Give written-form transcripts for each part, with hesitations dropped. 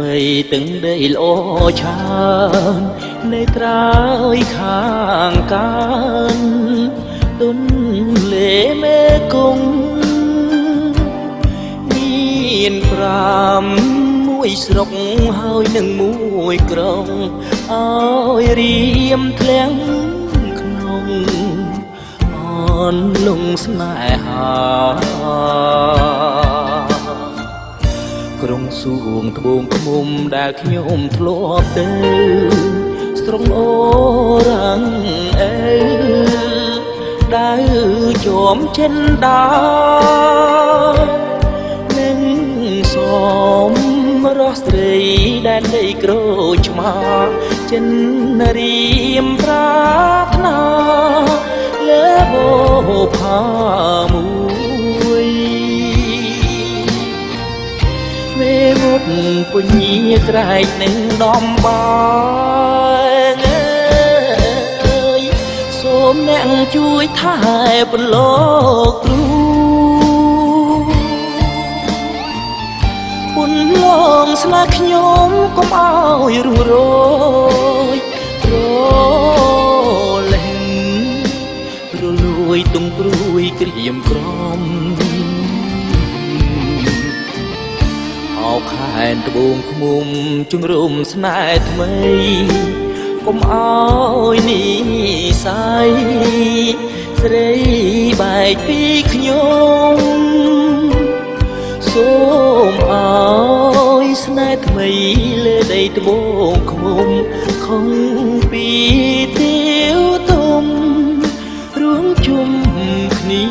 មីទាំងដីល្អច្រើននៅក្រោយខាងកានទុនលេមេគង្គមានមួយស្រុកហើយនឹងមួយក្រុងឲ្យរៀមធ្លាំងក្នុងអនលងស្នេហាក្រុងសួងត្បូងឃ្មុំដែលខ្ញុំធ្លាប់ទៅស្រុងអូរាំងអេដើរជាប់ចិនដានឹងសមរស់ស្រីដែលដីក្រូចឆ្មាចិនរៀមប្រាថ្នាលើបោផាមួយវេមុតពុញាក្រែកនឹងដំបងអើយសូមអ្នកជួយថែបន្លកគ្រូពុនលងស្លាខ្ញុំកុំឲ្យរស់រយរលែងរលួយទុំព្រួយក្រៀមក្រំអោខែនត្បូងឃ្មុំជំរុំស្នេហ៍ថ្មីកុំឲ្យនិស័យស្រីបែកពីខ្ញុំសូមឲ្យស្នេហ៍ថ្មីលើដីត្បូងឃ្មុំខំពីទៀវទុំរួមជុំគ្នា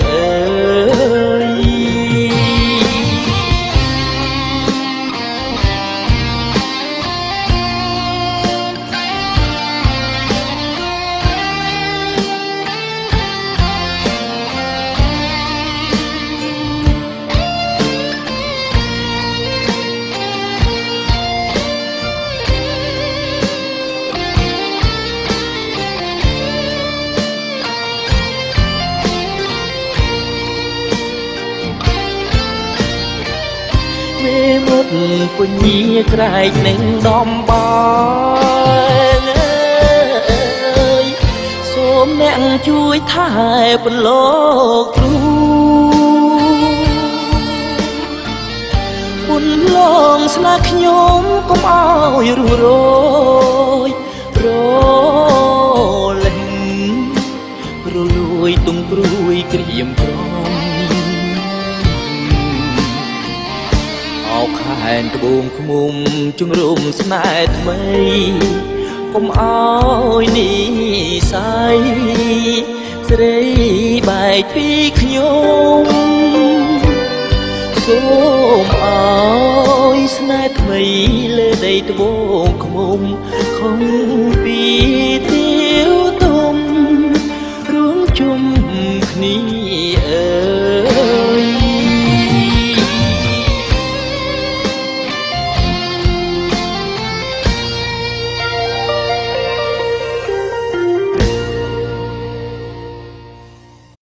អើយមុតពុញាក្រែកនឹងដំបងអើយសូមអ្នកជួយថែបន្លកគ្រូពុនលងស្លាខ្ញុំកុំឲ្យរស់រយរលែងរលួយទុំព្រួយក្រៀមក្រំអោខែនត្បូងឃ្មុំជំរុំស្នេហ៍ថ្មីកុំឲ្យនិស័យស្រីបែកពីខ្ញុំសូមឲ្យស្នេហ៍ថ្មីលើដីត្បូងឃ្មុំខំពី